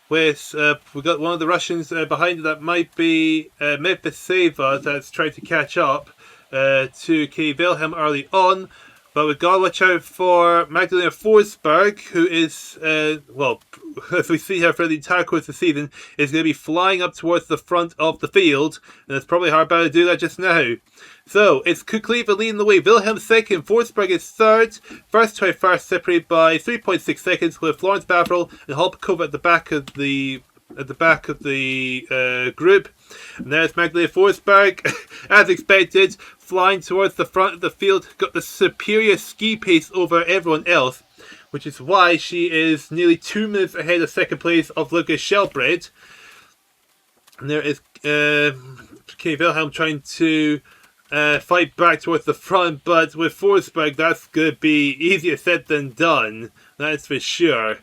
With we've got one of the Russians behind her that might be Medvedeva that's trying to catch up to Katie Wilhelm early on. But we've got to watch out for Magdalena Forsberg, who is, well, as we see her for the entire course of the season, is going to be flying up towards the front of the field. And it's probably hard to do that just now. So, it's Kukleva leading the way. Wilhelm 2nd, Forsberg is 3rd. First 21st separated by 3.6 seconds with Florence Bavril and Holpakova at the back of the group. And there's Magdalena Forsberg, as expected, flying towards the front of the field, got the superior ski pace over everyone else, which is why she is nearly 2 minutes ahead of 2nd place of Lucas Shelbred. And there is Katie Wilhelm trying to fight back towards the front, but with Forsberg that's going to be easier said than done, that is for sure.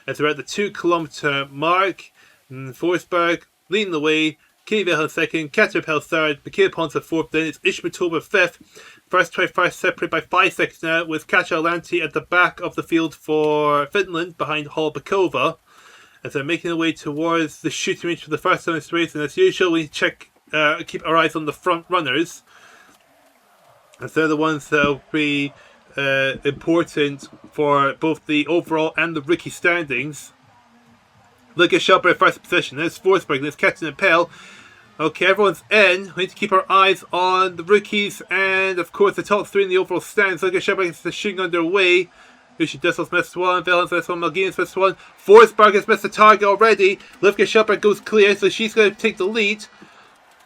As we're at the 2 kilometer mark, Forsberg leading the way, Katie Wilhelm 2nd, Katja Pell 3rd, Michaela Ponza 4th, then it's Ishmatova 5th. First 21st separated by 5 seconds now, with Katja Alanti at the back of the field for Finland, behind Holbakova. As they're making their way towards the shooting range for the first time in this race, and as usual we keep our eyes on the front runners, as they're the ones that will be important for both the overall and the rookie standings. Look at Shelby in first position. There's Forsberg, there's Captain and Pell. Okay, everyone's in. We need to keep our eyes on the rookies and, of course, the top three in the overall standings. Look at Shelby is the shooting underway. Lucia Dissel's missed one, Vilhelm's missed one, Malgina's missed one. Forsberg has missed the target already. Livka Shelby goes clear, so she's going to take the lead.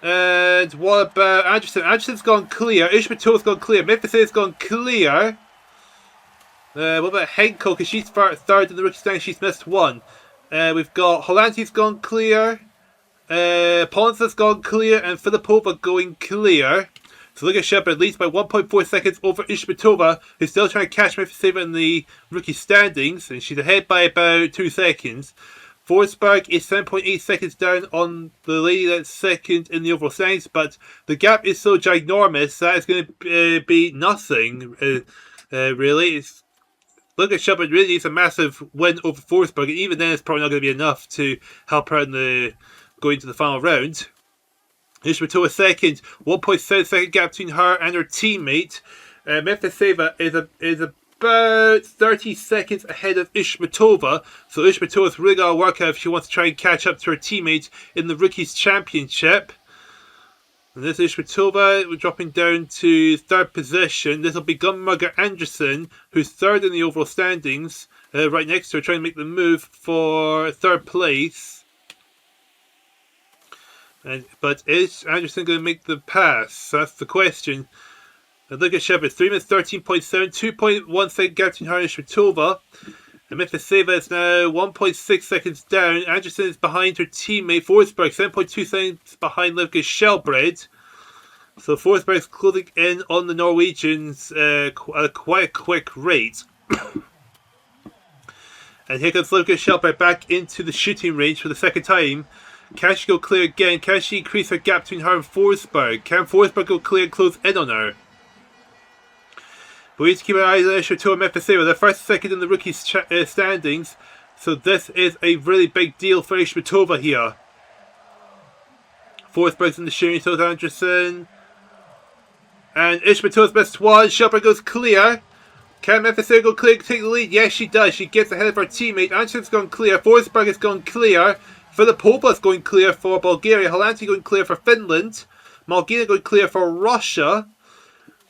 And what about Anderson? Anderson's gone clear. Ishmato's gone clear. Memphis has gone clear. What about Henko? Because she's third in the rookie standings. She's missed one. We've got Holanti's gone clear. Ponsa's gone clear. And Filipova going clear. So look at Shepard leads by 1.4 seconds over Ishmatova, who's still trying to catch Memphis in the rookie standings. And she's ahead by about 2 seconds. Forsberg is 7.8 seconds down on the lady that's second in the overall standings, but the gap is so ginormous that it's going to be nothing, really. Look at Shepard really needs a massive win over Forsberg, and even then it's probably not going to be enough to help her in going to the final round. Ishmatova second, 1.7 second gap between her and her teammate. Mefiseva is about 30 seconds ahead of Ishmatova, so Ishmatova's really got to work out if she wants to try and catch up to her teammate in the Rookies Championship. And this is Ishmatova, we're dropping down to third position. This will be Gunmugger Anderson, who's third in the overall standings, right next to her, trying to make the move for third place. But is Anderson going to make the pass? That's the question. And look at Shepard, 3 minutes 13.7, 2.1 second gap between her and Shvatova. And Mefiseva is now 1.6 seconds down. Anderson is behind her teammate Forsberg, 7.2 seconds behind Livka Shelbred. So Forsberg is closing in on the Norwegians at quite a quick rate. And here comes Livka Shelbred back into the shooting range for the second time. Can she go clear again? Can she increase her gap between her and Forsberg? Can Forsberg go clear and close in on her? But we need to keep our eyes on Ishmatova and Mefiseva. They're first and second in the rookies standings. So this is a really big deal for Ishmatova here. Forsberg's in the shooting, so is Anderson. And Ishmatova's missed one. Shelper goes clear. Can Mefiseva go clear and take the lead? Yes, she does. She gets ahead of her teammate. Anderson's gone clear. Forsberg has gone clear. Filipova's going clear for Bulgaria. Holanti going clear for Finland. Malgina going clear for Russia.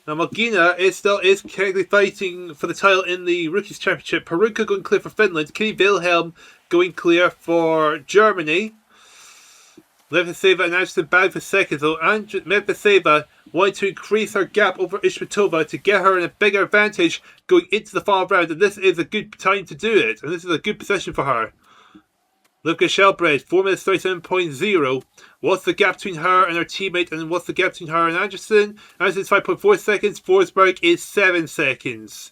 Now Malgina is currently fighting for the title in the Rookies Championship. Perunka going clear for Finland. Kitty Wilhelm going clear for Germany. Mefiseva and Anderson battling for second. So Mefiseva wanted to increase her gap over Ishmatova to get her in a bigger advantage going into the final round. And this is a good time to do it. And this is a good position for her. Livka Shelbred, 4 minutes 37.0. What's the gap between her and her teammate, and what's the gap between her and Anderson? Anderson's 5.4 seconds, Forsberg is 7 seconds.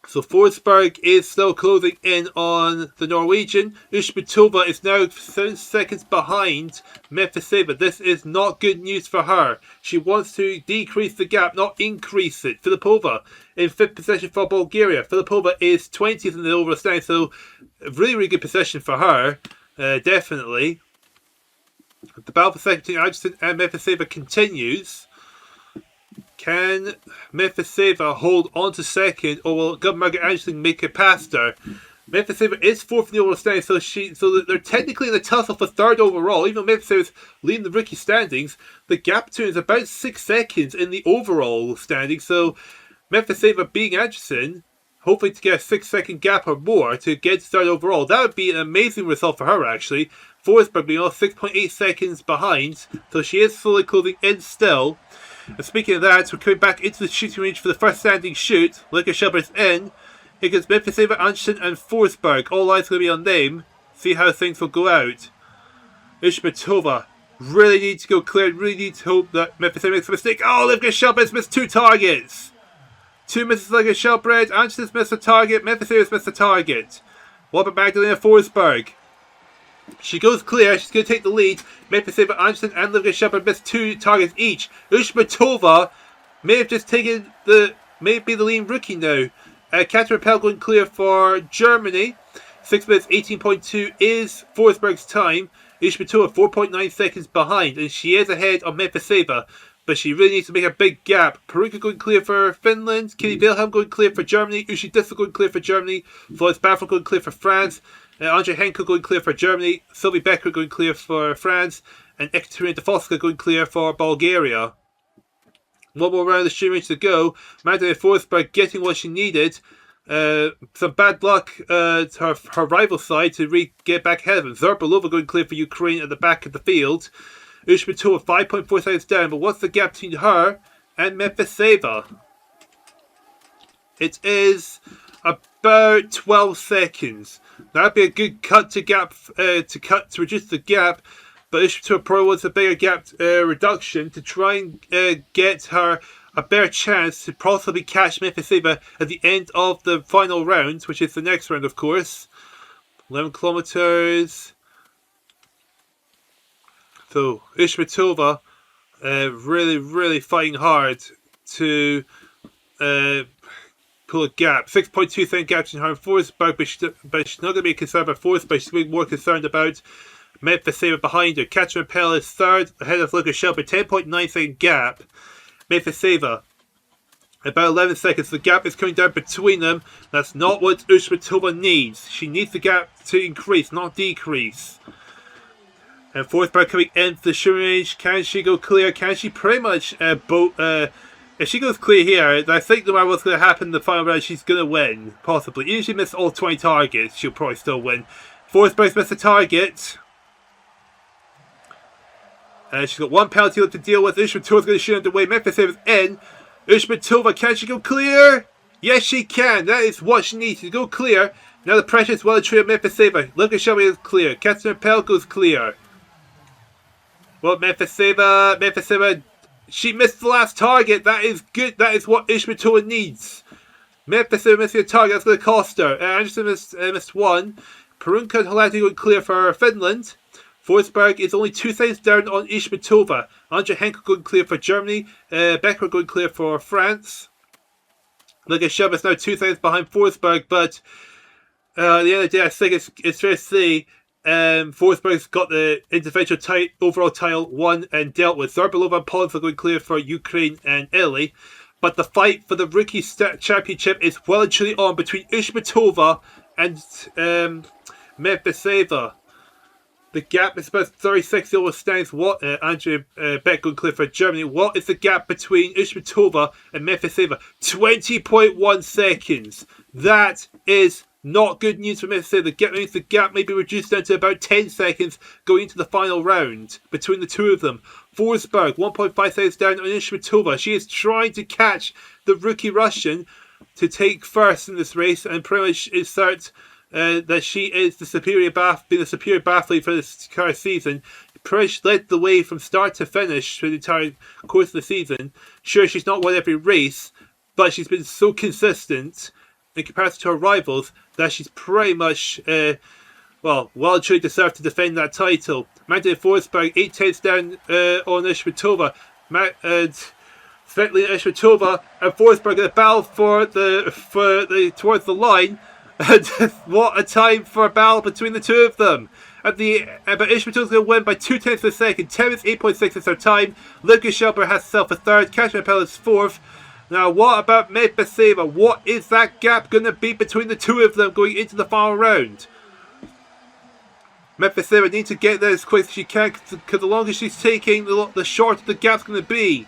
So Forsberg is still closing in on the Norwegian. Ishmatova is now 7 seconds behind Mefiseva. This is not good news for her. She wants to decrease the gap, not increase it. Filipova in 5th position for Bulgaria. Filipova is 20th in the overall standing, so a really, really good position for her. Definitely. The battle for second between Anderson and Mefiseva continues. Can Mefiseva hold on to second, or will Gunmugger Anderson make it past her? Mefiseva is 4th in the overall standings, so they're technically in the tussle for 3rd overall. Even though Mefiseva is leading the rookie standings, the gap between is about 6 seconds in the overall standings. So Mefiseva beating Anderson, hopefully to get a 6-second gap or more to get to 3rd overall. That would be an amazing result for her, actually. Forsberg being 6.8 seconds behind, so she is slowly closing in still. And speaking of that, we're coming back into the shooting range for the first standing shoot. Livka Shelbred's in. Here goes Mefiseva, Anderson and Forsberg. All eyes going to be on them. See how things will go out. Ishmatova really needs to go clear. Really needs to hope that Mefiseva makes a mistake. Oh, Livka Shelbred's missed 2 targets. 2 misses Livka Shelbred. Anderson's missed a target. Mefiseva's missed a target. What about Magdalena Forsberg? She goes clear. She's going to take the lead. Mefiseva, Anderson and Livka Shelbred missed 2 targets each. Ishmatova may have just taken may be the lead rookie now. Catherine Pell going clear for Germany. 6 minutes 18.2 is Forsberg's time. Ishmatova 4.9 seconds behind, and she is ahead of Mefiseva. but she really needs to make a big gap. Paruka going clear for Finland, Kitty Wilhelm going clear for Germany, Uschi Distel going clear for Germany, Floris Baffel going clear for France, Andre Henkel going clear for Germany, Sylvie Becker going clear for France, and Ekaterina Defoska going clear for Bulgaria. One more round of the shooting range to go. Magdalena Forsberg getting what she needed. Some bad luck to her rival side to get back ahead of him. Zerbalova going clear for Ukraine at the back of the field. Ushmatova 5.4 seconds down, but what's the gap between her and Mefiseva? It is about 12 seconds. That'd be a good cut to reduce the gap, but Ushmatova probably wants a bigger gap reduction to try and get her a better chance to possibly catch Mefiseva at the end of the final round, which is the next round, of course. 11 kilometers. So Ushmatova really fighting hard to pull a gap. 6.2 second gap between her and Forsberg, but she's not going to be concerned about Forsberg. She's going to be more concerned about Mefiseva behind her. Katarina Pell is third ahead of Luka Shelby. 10.9 second gap. Mefiseva about 11 seconds. The gap is coming down between them. That's not what Ushmatova needs. She needs the gap to increase, not decrease. And Forsberg coming into the shooting range. Can she go clear? Can she pretty much if she goes clear here, I think no matter what's going to happen in the final round, she's going to win. Possibly. Even if she misses all 20 targets, she'll probably still win. Forsberg's missed a target. She's got one penalty left to deal with. Ushmatova's going to shoot underway. Mefiseva's in. Ushmatova, can she go clear? Yes, she can. That is what she needs to go clear. Now the pressure is well and truly on Mefiseva. Luka Shelby is clear. Katarina Pell goes clear. Well, Mefiseva, she missed the last target. That is good. That is what Ushmatova needs. Mefiseva missing a target. That's going to cost her. Anderson missed one. Parunka and Holati going clear for Finland. Forsberg is only 2 seconds down on Ushmatova. Andre Henkel going clear for Germany. Becker going clear for France. Luka Shelby is now 2 seconds behind Forsberg, but at the end of the day, I think it's fair to say Forsberg's got the individual overall title won and dealt with. Zerbalova and Pollins are going clear for Ukraine and Italy. But the fight for the rookie championship is well and truly on between Ushmatova and Mefiseva. The gap is about 36 over stands. What Andrea Beck going clear for Germany. What is the gap between Ushmatova and Mefiseva? 20.1 seconds. That is not good news for Mefiseva. The gap may be reduced down to about 10 seconds going into the final round between the two of them. Forsberg 1.5 seconds down on Ushmatova. She is trying to catch the rookie Russian to take first in this race and pretty much assert that she is the superior athlete for this entire season. Pretty much led the way from start to finish for the entire course of the season. Sure, she's not won every race, but she's been so consistent in comparison to her rivals that she's pretty much well and truly deserved to defend that title. Magdalena Forsberg 8 tenths down on Ushmatova. Svetlana Ushmatova and Forsberg in the battle towards the line. And what a time for a battle between the two of them. But Ushmatova's going to win by 2 tenths of a second. 10 minutes 8.6 is her time. Luka Shelby has herself a third. Katarina Pell is fourth. Now, what about Mefiseva? What is that gap going to be between the two of them going into the final round? Mefiseva needs to get there as quick as she can, because the longer she's taking, the shorter the gap's going to be.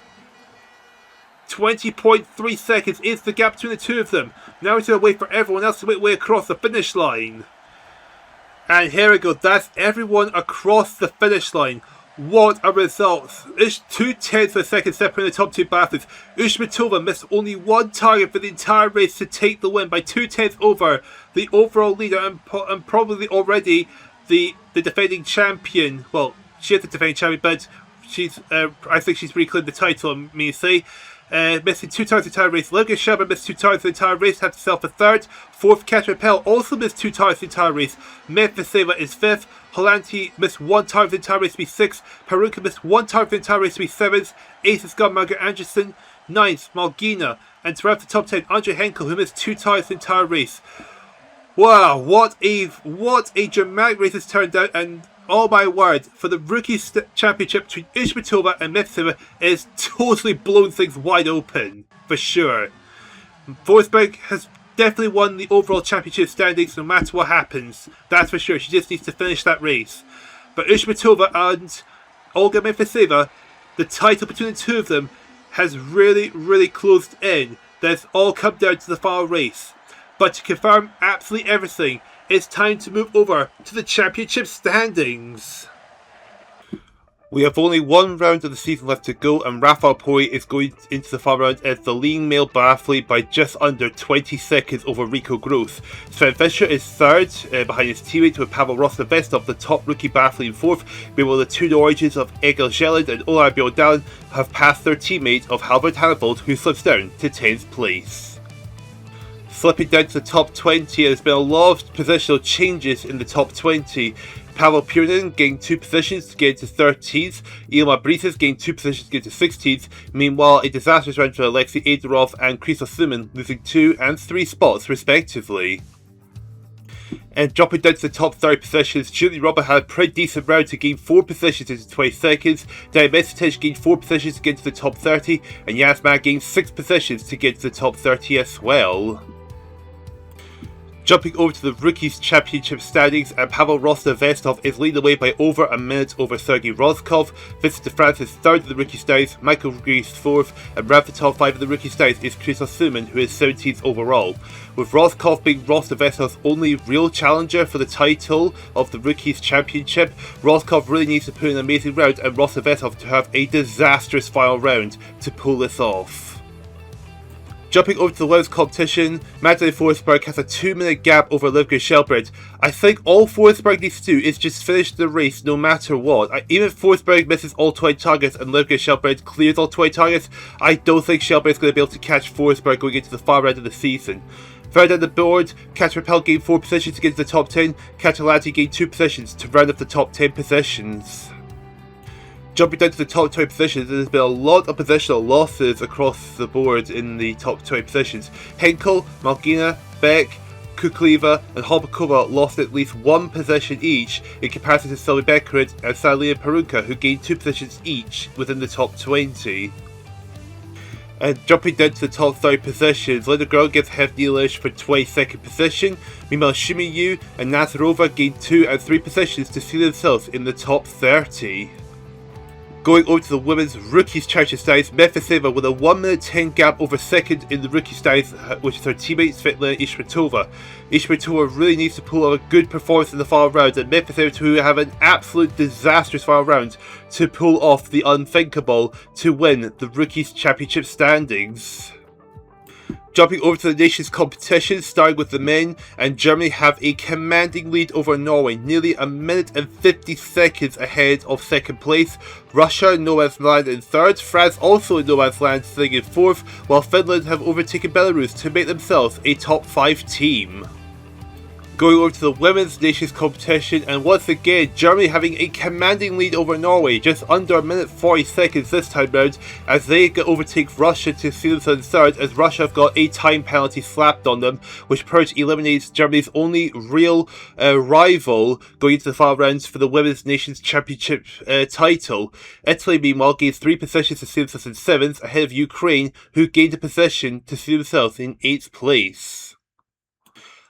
20.3 seconds is the gap between the two of them. Now it's going to wait for everyone else to make way across the finish line. And here we go. That's everyone across the finish line. What a result. It's 2 tenths of a second separating the top two biathletes. Ushmatova missed only one target for the entire race to take the win by 2 tenths over the overall leader and probably already the defending champion. Well, she is the defending champion, but I think she's reclaimed the title, I mean to say. Missing 2 targets the entire race. Luka Shelby missed 2 targets the entire race, had herself a third. Fourth, Katarina Pell also missed 2 targets the entire race. Mefiseva is fifth. Holanti missed 1 target the entire race to be sixth. Paruka missed 1 target the entire race to be seventh. Eighth is Margaret Anderson. Ninth, Malgina. And throughout the top 10, Andre Henkel, who missed 2 targets the entire race. Wow, what a dramatic race this turned out, and oh my word, for the Rookies Championship between Ishmatova and Mephiseva is totally blown things wide open, for sure. Forsberg has definitely won the overall championship standings no matter what happens, that's for sure. She just needs to finish that race. But Ishmatova and Olga Mephiseva, the title between the two of them has really closed in. That's all come down to the final race. But to confirm absolutely everything, it's time to move over to the championship standings. We have only one round of the season left to go, and Raphael Poiree is going into the final round as the leading male biathlete by just under 20 seconds over Rico Gross. Sven Fischer is third, behind his teammate with Pavel Rostovestov, the top rookie biathlete, in fourth, meanwhile the two Norwegians of Egil Jelland and Ola Bjordalen have passed their teammate of Halvard Hannavold, who slips down to 10th place. Slipping down to the top 20, there's been a lot of positional changes in the top 20. Pavel Pirinen gained 2 positions to get to 13th, Ilma Brises gained 2 positions to get to 16th, meanwhile a disastrous round for Alexei Adarov and Krzysztof Suman, losing 2 and 3 spots respectively. And dropping down to the top 30 positions, Julie Robert had a pretty decent round to gain 4 positions into 22nd, Diane Mesitich gained 4 positions to get to the top 30, and Yasmin gained 6 positions to get to the top 30 as well. Jumping over to the Rookies Championship standings, and Pavel Rostovestov is leading the way by over a minute over Sergei Rozkov. Vincent de France is third in the Rookie standings, Michael Greaves fourth, and round the top 5 in the Rookie standings is Krzysztof Suman, who is 17th overall. With Rozkov being Rostovestov's only real challenger for the title of the Rookies Championship, Rozkov really needs to put in an amazing round and Rostovestov to have a disastrous final round to pull this off. Jumping over to the women's competition, Magdalena Forsberg has a 2-minute gap over Livgren Shelbred. I think all Forsberg needs to do is just finish the race no matter what. Even if Forsberg misses all 20 targets and Livgren Shelbred clears all 20 targets, I don't think Shelbred is going to be able to catch Forsberg going into the far end of the season. Further down the board, Katja Rappel gained 4 positions to get to the top 10, Katja Latte gained 2 positions to round up the top 10 positions. Jumping down to the top 20 positions, there's been a lot of positional losses across the board in the top 20 positions. Henkel, Malgina, Beck, Kukleva and Holbakova lost at least 1 position each in comparison to Sylvie Beckerid and Salina Perunka, who gained 2 positions each within the top 20. And jumping down to the top 30 positions, Linda Girl gets Hev Nealish for 22nd position, meanwhile Shimi Yu and Nazarova gained 2 and 3 positions to see themselves in the top 30. Going over to the women's Rookies Championship standings, Mephiseva with a 1-minute 10 gap over second in the Rookie standings, which is her teammate Svetlana Ishmatova. Ishmatova really needs to pull out a good performance in the final round, and Mephiseva to have an absolute disastrous final round to pull off the unthinkable to win the Rookies Championship standings. Jumping over to the nations competition, starting with the men, and Germany have a commanding lead over Norway, nearly a minute and 50 seconds ahead of second place. Russia in no man's land in third, France also in no man's land sitting in fourth, while Finland have overtaken Belarus to make themselves a top 5 team. Going over to the women's nations competition, and once again Germany having a commanding lead over Norway, just under a minute 40 seconds this time round, as they overtake Russia to see themselves in third, as Russia have got a time penalty slapped on them, which pretty much eliminates Germany's only real rival going into the final rounds for the women's nations championship title. Italy meanwhile gains 3 positions to see themselves in 7th, ahead of Ukraine, who gained a position to see themselves in 8th place.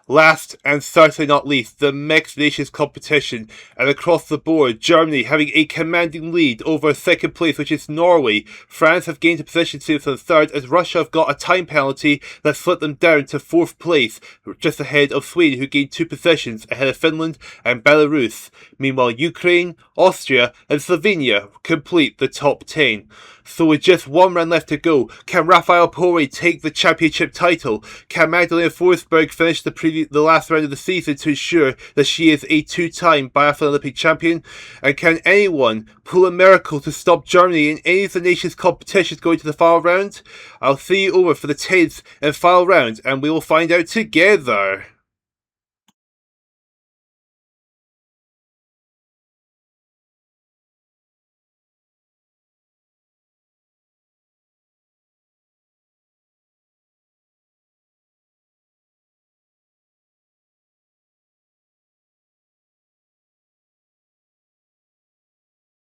Last and certainly not least, the mixed nations competition, and across the board, Germany having a commanding lead over second place, which is Norway. France have gained a position to the third, as Russia have got a time penalty that slipped them down to 4th place, just ahead of Sweden, who gained 2 positions ahead of Finland and Belarus. Meanwhile, Ukraine, Austria and Slovenia complete the top 10. So with just 1 round left to go, can Raphael Poiree take the championship title? Can Magdalena Forsberg finish the last round of the season to ensure that she is a 2-time Biathlon Olympic champion? And can anyone pull a miracle to stop Germany in any of the nation's competitions going to the final round? I'll see you over for the 10th and final round, and we will find out together.